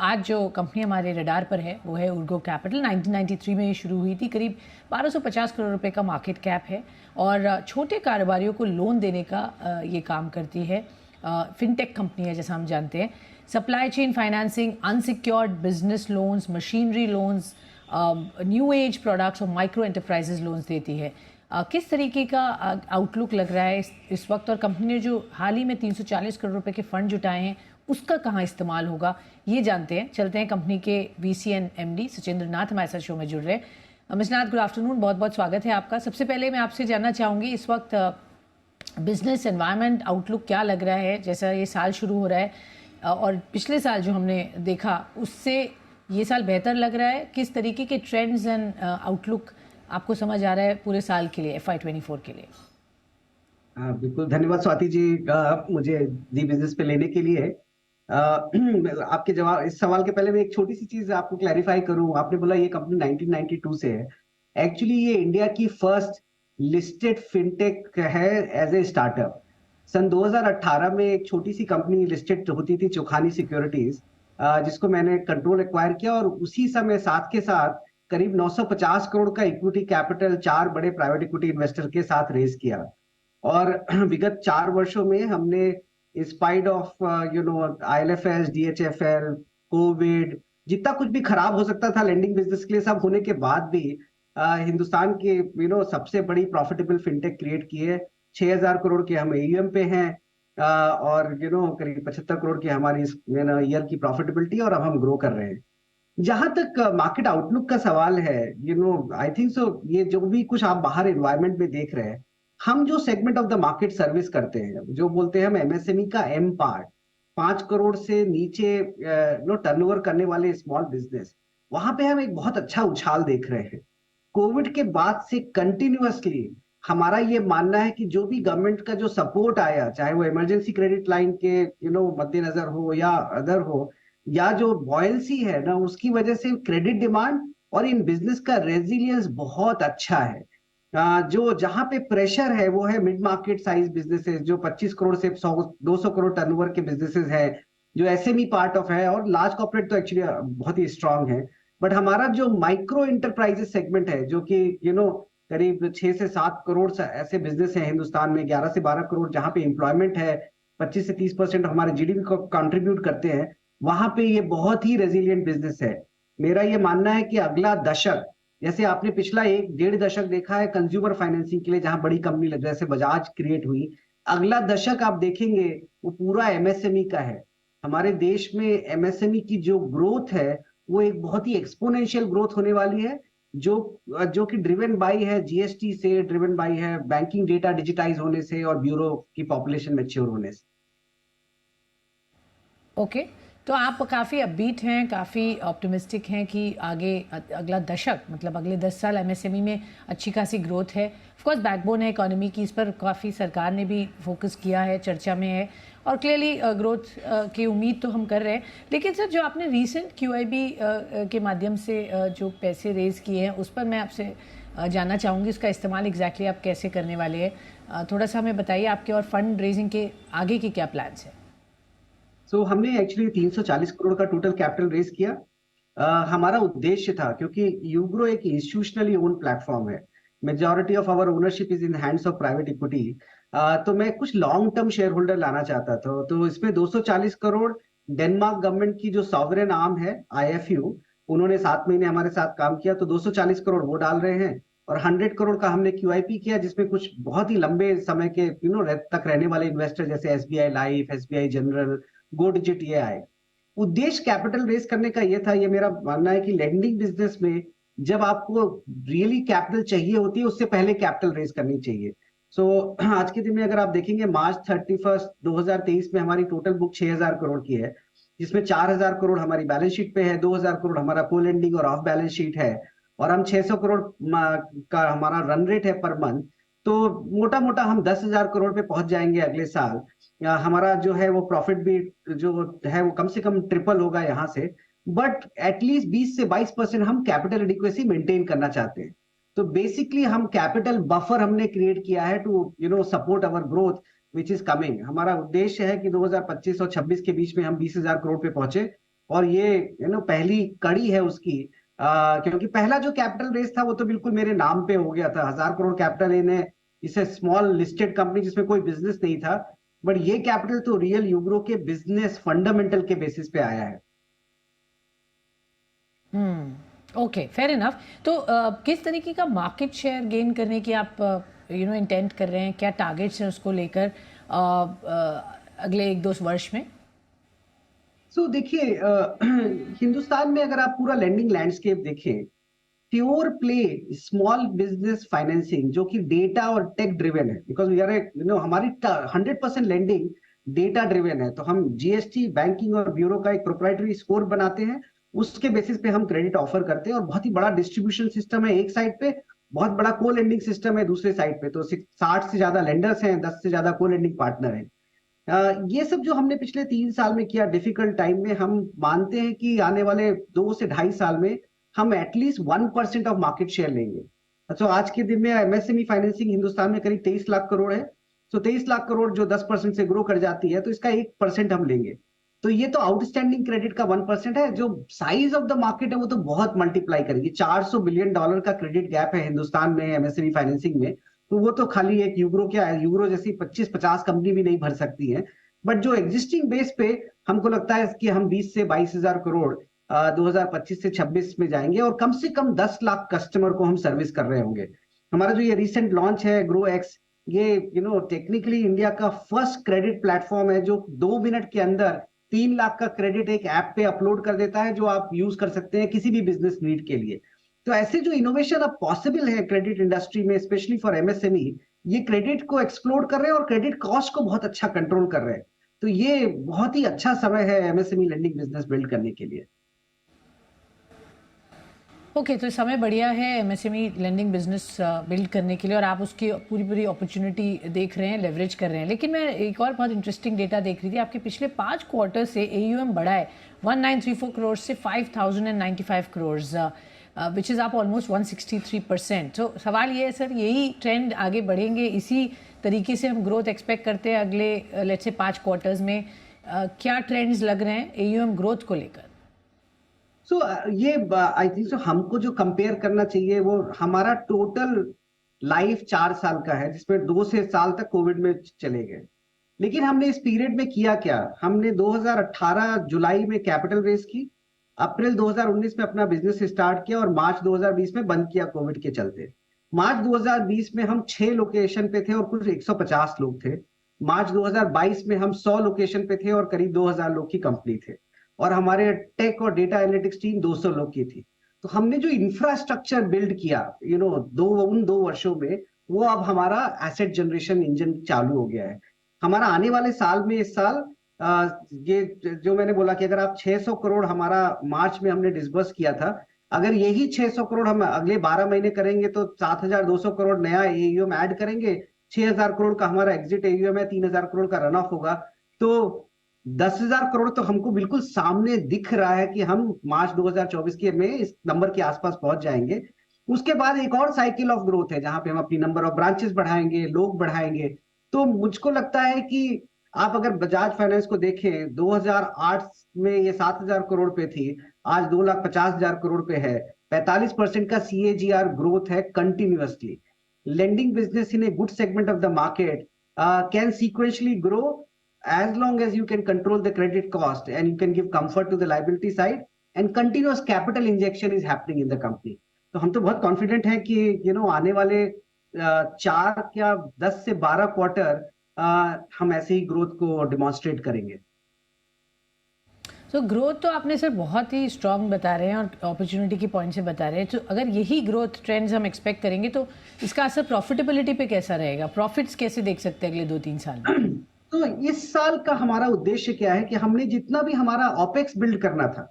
आज जो कंपनी हमारे रडार पर है वो है उर्गो कैपिटल। 1993 में ये शुरू हुई थी। करीब 1250 करोड़ रुपए का मार्केट कैप है और छोटे कारोबारियों को लोन देने का ये काम करती है। फिनटेक कंपनी है जैसा हम जानते हैं। Supply chain financing, unsecured business loans, machinery loans, new age products और माइक्रो एंटरप्राइजेज लोन्स देती है। किस तरीके का आउटलुक लग रहा है इस वक्त, और कंपनी ने जो हाल ही में 340 करोड़ रुपए के फंड जुटाए हैं उसका कहाँ इस्तेमाल होगा ये जानते हैं। चलते हैं कंपनी के VC and MD Sachindra Nath हमारे साथ शो में जुड़ रहे हैं। मिस्टर नाथ, गुड आफ्टरनून, बहुत बहुत स्वागत है आपका। सबसे पहले मैं आपसे जानना चाहूँगी इस वक्त बिजनेस एनवायरनमेंट आउटलुक क्या लग रहा है, जैसा ये साल शुरू हो रहा है और पिछले साल जो हमने देखा उससे ये साल बेहतर लग रहा है। किस तरीके के ट्रेंड्स एंड आउटलुक आपको समझ आ रहा है पूरे साल के लिए, FY24 के लिए? बिल्कुल, धन्यवाद स्वाति जी मुझे दी बिजनेस पे लेने के लिए। आपके जवाब इस सवाल के पहले मैं एक छोटी सी चीज आपको क्लैरिफाई करूं। आपने बोला ये कंपनी 1992 से है। एक्चुअली ये इंडिया की फर्स्ट लिस्टेड फिनटेक है एज ए स्टार्टअप। सन 2018 में एक छोटी सी कंपनी लिस्टेड होती थी, चोखानी सिक्योरिटीज, जिसको मैंने कंट्रोल एक्वायर किया और उसी समय साथ के साथ करीब 950 करोड़ का इक्विटी कैपिटल 4 बड़े प्राइवेट इक्विटी इन्वेस्टर के साथ रेज किया। और विगत 4 वर्षों में हमने spite of IL&FS, DHFL, Covid, जितना कुछ भी खराब हो सकता था लेंडिंग बिजनेस के लिए, सब होने के बाद भी हिंदुस्तान के सबसे बड़ी प्रॉफिटेबल फिनटेक क्रिएट किए। 6000 करोड़ के हम AUM पे हैं और करीब 75 करोड़ की हमारी ईयर की प्रॉफिटेबिलिटी, और अब हम ग्रो कर रहे हैं। जहां तक मार्केट आउटलुक का सवाल है, आई थिंक सो ये जो भी कुछ आप बाहर एनवायरमेंट में देख रहे हैं, हम जो segment of the market service करते हैं, जो बोलते हैं हम MSME का M पार्ट, 5 करोड़ से नीचे टर्नओवर करने वाले स्मॉल बिजनेस, वहां पे हम एक बहुत अच्छा उछाल देख रहे हैं। कोविड के बाद से कंटिन्यूअसली हमारा ये मानना है कि जो भी गवर्नमेंट का जो सपोर्ट आया, चाहे वो इमरजेंसी क्रेडिट लाइन के मद्देनजर हो या अदर हो, या जो बॉयल्सी है ना, उसकी वजह से क्रेडिट डिमांड और इन बिजनेस का रेजिलियंस बहुत अच्छा है। जो जहां पे प्रेशर है वो है मिड मार्केट साइज बिजनेसेस, जो 25 करोड़ से 200 करोड़ टर्नओवर के बिजनेसेस है, जो SME पार्ट ऑफ है, और लार्ज कॉर्पोरेट तो एक्चुअली बहुत ही स्ट्रांग है। बट हमारा जो माइक्रो इंटरप्राइजेस सेगमेंट है, जो कि करीब 6 से 7 करोड़ ऐसे बिजनेस है हिंदुस्तान में, 11 से 12 करोड़ जहां पे एम्प्लॉयमेंट है, 25 से 30% हमारे GDP को कंट्रीब्यूट करते हैं, वहां पे ये बहुत ही रेजिलियंट बिजनेस है। मेरा ये मानना है कि अगला दशक, जैसे आपने पिछला 1-1.5 दशक देखा है कंज्यूमर फाइनेंसिंग के लिए, जहां बड़ी कंपनी जैसे बजाज क्रिएट हुई, अगला दशक आप देखेंगे वो पूरा MSME का है। हमारे देश में MSME की जो ग्रोथ है वो एक बहुत ही एक्सपोनेंशियल ग्रोथ होने वाली है, जो जो कि ड्रिवन बाई है GST से, ड्रिवन बाई है बैंकिंग डेटा डिजिटाइज होने से और ब्यूरो की पॉपुलेशन मैच्योर होने से। ओके, तो आप काफ़ी अपबीट हैं, काफ़ी ऑप्टिमिस्टिक हैं कि आगे अगला दशक मतलब अगले 10 साल MSME में अच्छी खासी ग्रोथ है। ऑफ कोर्स बैकबोन है इकोनॉमी की, इस पर काफ़ी सरकार ने भी फोकस किया है, चर्चा में है और क्लियरली ग्रोथ की उम्मीद तो हम कर रहे हैं। लेकिन सर, जो आपने रीसेंट QIB के माध्यम से जो पैसे रेज किए हैं उस पर मैं आपसे जानना चाहूँगी, उसका इस्तेमाल एग्जैक्टली आप कैसे करने वाले हैं, थोड़ा सा हमें बताइए आपके और फंड रेजिंग के आगे की क्या प्लान्स हैं? हमने एक्चुअली 340 करोड़ का टोटल कैपिटल रेज किया। हमारा उद्देश्य था, क्योंकि यूग्रो एक इंस्टीट्यूशनली ओन्ड प्लेटफॉर्म है, majority of our ownership is in hands of private equity, तो मैं कुछ लॉन्ग टर्म शेयर होल्डर लाना चाहता था। तो इसमें 240 करोड़ डेनमार्क गवर्नमेंट की जो सॉवरेन आर्म है IFU, उन्होंने 7 महीने हमारे साथ काम किया, तो 240 करोड़ वो डाल रहे हैं, और 100 करोड़ का हमने QIP किया, जिसमें कुछ बहुत ही लंबे समय के तक रहने वाले इन्वेस्टर जैसे SBI लाइफ, SBI जनरल, गो डिजिट, ये आए। उद्देश्य कैपिटल रेज करने का ये था, ये मेरा मानना है कि लेंडिंग बिजनेस में जब आपको रियली कैपिटल चाहिए होती है, उससे पहले कैपिटल रेज करनी चाहिए। आज के दिन में अगर आप देखेंगे, मार्च 31 2023 में हमारी टोटल बुक 6000 करोड़ की है, जिसमें 4000 करोड़ हमारी बैलेंस शीट पे है, 2000 करोड़ हमारा को लेंडिंग और ऑफ बैलेंस शीट है, और हम 600 करोड़ का हमारा रन रेट है पर मंथ। तो मोटा मोटा हम 10,000 करोड़ पे पहुंच जाएंगे अगले साल। हमारा जो है वो प्रॉफिट भी जो है वो कम से कम ट्रिपल होगा यहाँ से, बट एटलीस्ट 20 से 22% हम कैपिटल एडिक्वेसी मेंटेन करना चाहते हैं। तो बेसिकली हम कैपिटल बफर हमने क्रिएट किया है to support our growth which is coming. हमारा उद्देश्य है कि 2025 और 26 के बीच में हम 20,000 करोड़ पे पहुंचे, और ये पहली कड़ी है उसकी। क्योंकि पहला जो कैपिटल रेस था वो तो बिल्कुल मेरे नाम पे हो गया था, 1,000 करोड़ कैपिटल इन्हें, इसे स्मॉल लिस्टेड कंपनी जिसमें कोई बिजनेस नहीं था। बट ये कैपिटल तो रियल यूग्रो के बिजनेस फंडामेंटल के बेसिस पे आया है। Okay, fair enough. तो किस तरीके का मार्केट शेयर गेन करने की आप इंटेंट कर रहे हैं? क्या टारगेट्स हैं उसको लेकर अगले 1-2 वर्ष में? देखिए, हिंदुस्तान में अगर आप पूरा लेंडिंग लैंडस्केप देखें, pure play small business financing जो कि डेटा और टेक ड्रिवन है, बिकॉज वी आर हमारी 100% लेंडिंग डेटा ड्रिवन है। तो हम जीएसटी बैंकिंग और ब्यूरो का एक प्रोप्राइटरी स्कोर बनाते हैं, उसके बेसिस पे हम क्रेडिट ऑफर करते हैं, और बहुत ही बड़ा डिस्ट्रीब्यूशन सिस्टम है एक साइड पे, बहुत बड़ा को लेंडिंग सिस्टम है दूसरे साइड पे। तो 60 से ज्यादा लेंडर्स हैं, 10 से ज्यादा को लेंडिंग पार्टनर हैं। ये सब जो हमने पिछले 3 साल में किया डिफिकल्ट टाइम में, हम मानते हैं कि आने वाले 2 से ढाई साल में हम एटलीस्ट 1% ऑफ मार्केट शेयर लेंगे। अच्छा, आज के दिन में एमएसएमई फाइनेंसिंग हिंदुस्तान में करीब 23 लाख करोड़ है। 23 लाख करोड़ जो 10% से ग्रो कर जाती है, तो इसका 1% हम लेंगे। तो ये तो आउटस्टैंडिंग क्रेडिट का 1% है। जो साइज ऑफ द मार्केट है वो तो बहुत मल्टीप्लाई करेगी। $400 बिलियन का क्रेडिट गैप है हिंदुस्तान में एमएसएमई फाइनेंसिंग में। तो वो तो खाली एक यूग्रो क्या है, यूग्रो जैसी 25-50 कंपनी भी नहीं भर सकती है। बट जो एग्जिस्टिंग बेस पे हमको लगता है कि हम 20 से 22 हजार करोड़ 2025 से 26 में जाएंगे, और कम से कम 10 लाख कस्टमर को हम सर्विस कर रहे होंगे। हमारा जो ये रिसेंट लॉन्च है ग्रो एक्स, ये टेक्निकली इंडिया का फर्स्ट क्रेडिट प्लेटफॉर्म है जो 2 मिनट के अंदर 3 लाख का क्रेडिट एक ऐप पे अपलोड कर देता है, जो आप यूज कर सकते हैं किसी भी बिजनेस नीड के लिए। तो ऐसे जो इनोवेशन अब पॉसिबल है क्रेडिट इंडस्ट्री में, स्पेशली फॉर एमएसएमई, ये क्रेडिट को एक्सप्लोर कर रहे हैं और क्रेडिट कॉस्ट को बहुत अच्छा कंट्रोल कर रहे हैं। तो ये बहुत ही अच्छा समय है एमएसएमई लेंडिंग बिजनेस बिल्ड करने के लिए। ओके, तो समय बढ़िया है एमएसएमई लेंडिंग बिजनेस बिल्ड करने के लिए, और आप उसकी पूरी पूरी अपॉर्चुनिटी देख रहे हैं, लेवरेज कर रहे हैं। लेकिन मैं एक और बहुत इंटरेस्टिंग डेटा देख रही थी, आपके पिछले 5 क्वार्टर से एयूएम बढ़ा है 1934 करोड़ से 5095 करोड़, विच इज़ आप ऑलमोस्ट 163%। तो सवाल ये है सर, यही ट्रेंड आगे बढ़ेंगे, इसी तरीके से हम ग्रोथ एक्सपेक्ट करते हैं अगले लेट्स से 5 क्वार्टर्स में? क्या ट्रेंड्स लग रहे हैं एयूएम ग्रोथ को लेकर? ये आई थिंक हमको जो कंपेयर करना चाहिए वो हमारा टोटल लाइफ 4 साल का है, जिसमें 2 से साल तक कोविड में चले गए। लेकिन हमने इस पीरियड में किया क्या, हमने 2018 जुलाई में कैपिटल रेज की, अप्रैल 2019 में अपना बिजनेस स्टार्ट किया, और मार्च 2020 में बंद किया कोविड के चलते। मार्च 2020 में हम 6 लोकेशन पे थे और कुछ 150 लोग थे। मार्च 2022 में हम 100 लोकेशन पे थे और करीब 2000 लोग की कंपनी थे, और हमारे टेक और डेटा एनालिटिक्स टीम 200 लोग की थी। तो हमने जो इंफ्रास्ट्रक्चर बिल्ड किया उन 2 वर्षों में, वो अब हमारा एसेट जनरेशन इंजन चालू हो गया है। हमारा आने वाले साल में, इस साल ये जो मैंने बोला कि अगर आप 600 करोड़ हमारा मार्च में हमने डिसबर्स किया था, अगर यही 600 करोड़ हम अगले 12 महीने करेंगे तो 7200 करोड़ नया एयूएम ऐड करेंगे। 6000 करोड़ का हमारा एग्जिट एयूएम है, 3000 करोड़ का रन ऑफ होगा। तो 10,000 करोड़ तो हमको बिल्कुल सामने दिख रहा है कि हम मार्च 2024 के में इस नंबर के आसपास पहुंच जाएंगे। उसके बाद एक और साइकिल ऑफ ग्रोथ है जहां पे हम अपनी नंबर ऑफ ब्रांचेस बढ़ाएंगे, लोग बढ़ाएंगे। तो मुझको लगता है कि आप अगर बजाज फाइनेंस को देखें, 2008 में ये 7,000 करोड़ पे थी, आज 2,50,000 करोड़ पे है। 45% का CAGR ग्रोथ है continuously. Lending business in a good segment of the market can sequentially grow as long as you can control the credit cost and you can give comfort to the liability side, and continuous capital injection is happening in the company. तो हम तो बहुत confident हैं कि आने वाले 4 या 10 से 12 क्वार्टर हम ऐसे ही ग्रोथ को डिमॉन्स्ट्रेट करेंगे। तो ग्रोथ तो आपने सर बहुत ही स्ट्रांग बता रहे हैं और अपॉर्चुनिटी की पॉइंट से बता रहे हैं। तो अगर यही ग्रोथ ट्रेंड्स हम एक्सपेक्ट करेंगे तो इसका असर प्रॉफिटेबिलिटी पे कैसा रहेगा? प्रॉफिट्स कैसे देख सकते हैं अगले 2-3 साल में? तो इस साल का हमारा उद्देश्य क्या है कि हमने जितना भी हमारा ऑपेक्स बिल्ड करना था,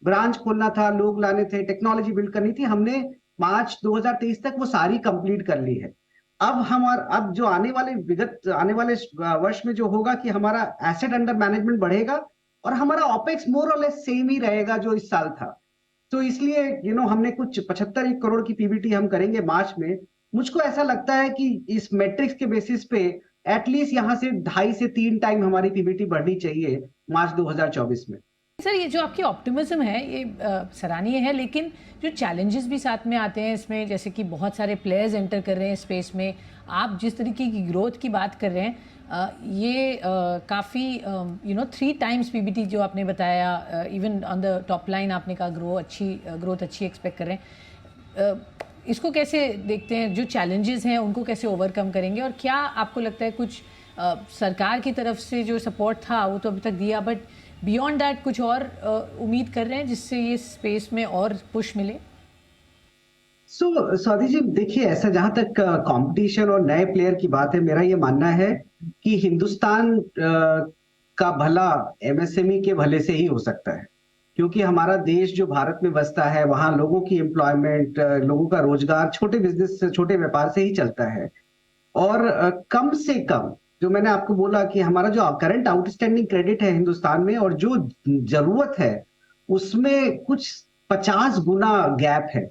ब्रांच खोलना था, लोग लाने थे, टेक्नोलॉजी बिल्ड करनी थी, हमने मार्च 2023 तक वो सारी कंप्लीट कर ली है। अब जो आने वाले वर्ष में जो होगा कि हमारा एसेट अंडर मैनेजमेंट बढ़ेगा और हमारा ऑपेक्स मोर और लेस सेम ही रहेगा जो इस साल था। तो इसलिए हमने कुछ 75 करोड़ की पीबीटी हम करेंगे मार्च में। मुझको ऐसा लगता है कि इस मैट्रिक्स के बेसिस पे एटलीस्ट यहां से 2.5 से 3 टाइम हमारी पीबीटी बढ़नी चाहिए मार्च 2024 में। सर ये जो आपकी ऑप्टिमिज्म है ये सराहनीय है, लेकिन जो चैलेंजेस भी साथ में आते हैं इसमें, जैसे कि बहुत सारे प्लेयर्स एंटर कर रहे हैं स्पेस में, आप जिस तरीके की ग्रोथ की बात कर रहे हैं, ये काफ़ी 3 टाइम्स पीबीटी जो आपने बताया, even on the top line आपने कहा ग्रोथ अच्छी एक्सपेक्ट कर रहे हैं। इसको कैसे देखते हैं, जो चैलेंजेस हैं उनको कैसे ओवरकम करेंगे, और क्या आपको लगता है कुछ सरकार की तरफ से जो सपोर्ट था वो तो अभी तक दिया, बट बियॉन्ड दैट कुछ और उम्मीद कर रहे हैं जिससे ये स्पेस में और पुश मिले? स्वाति जी देखिए, ऐसा जहां तक कंपटीशन और नए प्लेयर की बात है, मेरा ये मानना है कि हिंदुस्तान का भला एमएसएमई के भले से ही हो सकता है, क्योंकि हमारा देश जो भारत में बसता है वहां लोगों की एम्प्लॉयमेंट, लोगों का रोजगार छोटे बिजनेस से, छोटे व्यापार से ही चलता है। और कम से कम जो मैंने आपको बोला कि हमारा जो करंट आउटस्टैंडिंग क्रेडिट है हिंदुस्तान में, और जो जरूरत है उसमें कुछ 50 गुना गैप है।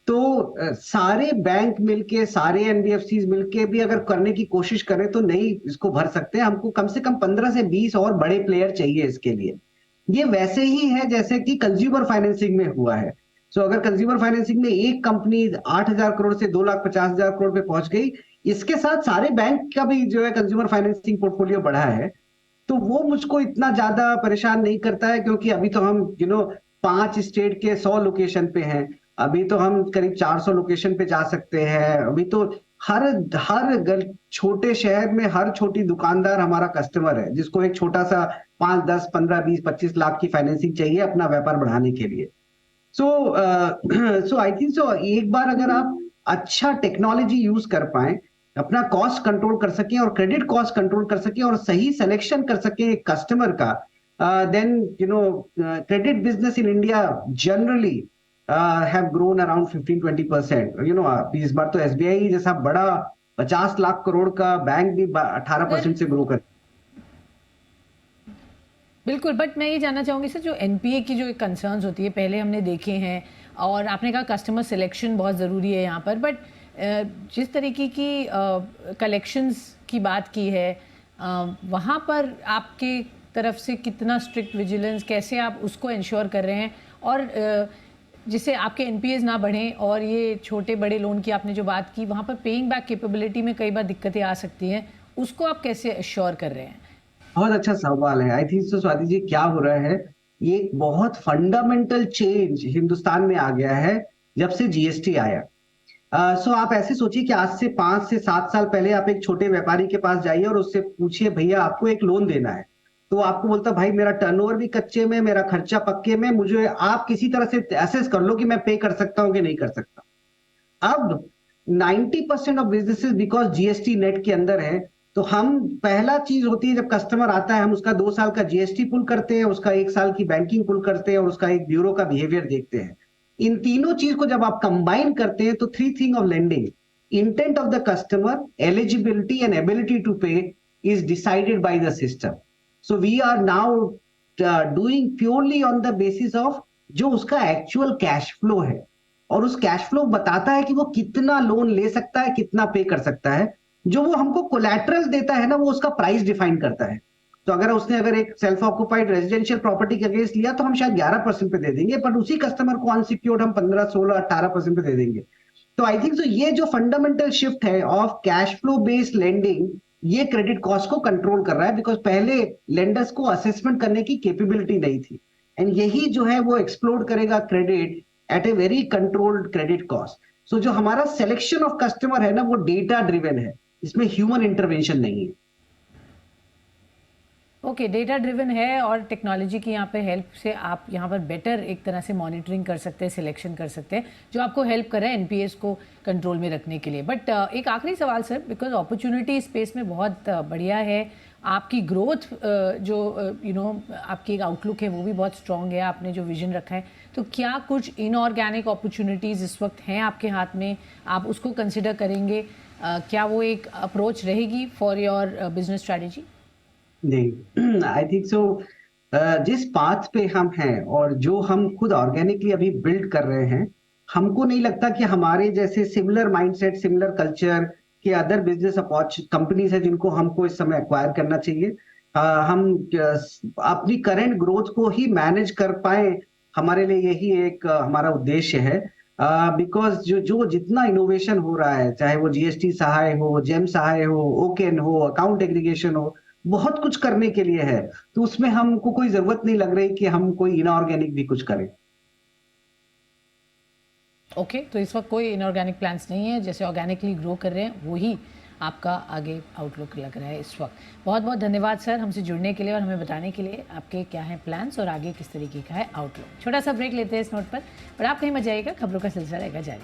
तो सारे बैंक मिलके, सारे एनबीएफसी मिलके भी अगर करने की कोशिश करें तो नहीं इसको भर सकते। हमको कम से कम 15 से 20 और बड़े प्लेयर चाहिए इसके लिए। ये वैसे ही है जैसे कि कंज्यूमर फाइनेंसिंग में हुआ है। अगर कंज्यूमर फाइनेंसिंग में एक कंपनी 8,000 करोड़ से 2,50,000 करोड़ पे पहुंच गई, इसके साथ सारे बैंक का भी जो है कंज्यूमर फाइनेंसिंग पोर्टफोलियो बढ़ा है, तो वो मुझको इतना ज्यादा परेशान नहीं करता है, क्योंकि अभी तो हम 5 स्टेट के 100 लोकेशन पे हैं। अभी तो हम करीब 400 लोकेशन पे जा सकते हैं। अभी तो हर हर छोटे शहर में हर छोटी दुकानदार हमारा कस्टमर है, जिसको एक छोटा सा 5, 10, 15, 20, 25 लाख की फाइनेंसिंग चाहिए अपना व्यापार बढ़ाने के लिए। सो आई थिंक सो एक बार अगर आप अच्छा टेक्नोलॉजी यूज कर पाए, अपना कॉस्ट कंट्रोल कर सकें और क्रेडिट कॉस्ट कंट्रोल कर सकें और सही सिलेक्शन कर सकें एक कस्टमर का, then credit business in India generally have grown around 15-20%. इस बार तो एसबीआई जैसा बड़ा 50 लाख करोड़ का बैंक भी 18% से ग्रो कर। बिल्कुल, बट मैं ये जानना चाहूँगी सर, जो एनपीए की जो कंसर्न्स होती है पहले हमने देखे हैं, और आपने कहा कस्टमर सिलेक्शन बहुत ज़रूरी है यहाँ पर, बट जिस तरीके की कलेक्शंस की बात की है, वहाँ पर आपके तरफ से कितना स्ट्रिक्ट विजिलेंस, कैसे आप उसको इंश्योर कर रहे हैं, और जिससे आपके एनपीएस ना बढ़ें, और ये छोटे बड़े लोन की आपने जो बात की वहाँ पर पेइंग बैक कैपेबिलिटी में कई बार दिक्कतें आ सकती हैं, उसको आप कैसे एश्योर कर रहे हैं? बहुत अच्छा सवाल है। I think so Swati ji, क्या हो रहा है, ये एक बहुत फंडामेंटल चेंज हिंदुस्तान में आ गया है जब से जीएसटी आया। आप ऐसे सोचिए कि आज से 5 से 7 साल पहले आप एक छोटे व्यापारी के पास जाइए और उससे पूछिए भैया आपको एक लोन देना है, तो आपको बोलता भाई मेरा टर्नओवर भी कच्चे में, मेरा खर्चा पक्के में, मुझे आप किसी तरह से एसेस कर लो कि मैं पे कर सकता हूं कि नहीं कर सकता। अब 90% of businesses because GST net के अंदर है, तो हम पहला चीज होती है जब कस्टमर आता है, हम उसका 2 साल का जीएसटी पुल करते हैं, उसका 1 साल की बैंकिंग पुल करते हैं, और उसका एक ब्यूरो का बिहेवियर देखते हैं। इन तीनों चीज को जब आप कंबाइन करते हैं तो 3 thing of lending, intent of the customer, eligibility and ability to pay is decided by the system. So we are now doing purely on the basis of जो उसका एक्चुअल कैश फ्लो है, और उस cash flow बताता है कि वो कितना लोन ले सकता है, कितना पे कर सकता है। जो वो हमको कोलैटरल देता है ना, वो उसका प्राइस डिफाइन करता है। तो अगर एक सेल्फ ऑक्युपाइड रेजिडेंशियल प्रॉपर्टी के अगेंस्ट लिया तो हम शायद 11% पे दे देंगे, बट उसी कस्टमर को अनसिक्योर्ड हम 15, 16, 18% पे दे देंगे। तो आई थिंक सो ये जो फंडामेंटल शिफ्ट है of cash flow based lending, ये क्रेडिट कॉस्ट को कंट्रोल कर रहा है, बिकॉज पहले लेंडर्स को असेसमेंट करने की कैपेबिलिटी नहीं थी, एंड यही जो है वो एक्सप्लोड करेगा credit at a very controlled credit cost. जो हमारा सिलेक्शन ऑफ कस्टमर है ना, वो डेटा ड्रिवन है, इसमें ह्यूमन इंटरवेंशन नहीं है। ओके, डेटा ड्रिवन है, और टेक्नोलॉजी की यहाँ पे हेल्प से आप यहाँ पर बेटर एक तरह से मॉनिटरिंग कर सकते हैं, सिलेक्शन कर सकते हैं, जो आपको हेल्प कर रहा है एनपीएस को कंट्रोल में रखने के लिए। बट एक आखिरी सवाल सर, बिकॉज अपॉर्चुनिटी स्पेस में बहुत बढ़िया है, आपकी ग्रोथ जो आपकी एक आउटलुक है वो भी बहुत स्ट्रॉन्ग है, आपने जो विजन रखा है, तो क्या कुछ इनऑर्गेनिक अपॉर्चुनिटीज़ इस वक्त हैं आपके हाथ में, आप उसको कंसिडर करेंगे? क्या वो एक अप्रोच रहेगी फॉर योर बिजनेस स्ट्रैटेजी? नहीं, आई थिंक सो जिस पाथ पे हम हैं और जो हम खुद ऑर्गेनिकली अभी बिल्ड कर रहे हैं, हमको नहीं लगता कि हमारे जैसे सिमिलर माइंडसेट, सिमिलर कल्चर के अदर बिजनेस कंपनीज है जिनको हमको इस समय एक्वायर करना चाहिए। हम अपनी करंट ग्रोथ को ही मैनेज कर पाए, हमारे लिए यही एक हमारा उद्देश्य है। बिकॉज जो जो जितना इनोवेशन हो रहा है, चाहे वो जीएसटी सहाय हो, जेम सहाय हो, ओकेन हो, अकाउंट एग्रीगेशन हो, बहुत कुछ करने के लिए है। तो उसमें हमको कोई जरूरत नहीं लग रही कि हम कोई इनऑर्गेनिक भी कुछ करें। ओके तो इस वक्त कोई इनऑर्गेनिक प्लान्स नहीं है, जैसे ऑर्गेनिकली ग्रो कर रहे हैं वही आपका आगे आउटलुक लग रहा है इस वक्त। बहुत बहुत धन्यवाद सर हमसे जुड़ने के लिए और हमें बताने के लिए आपके क्या हैं प्लान्स और आगे किस तरीके का है आउटलुक। छोटा सा ब्रेक लेते हैं इस नोट पर आप कहीं मत जाइएगा, खबरों का सिलसिला रहेगा जारी।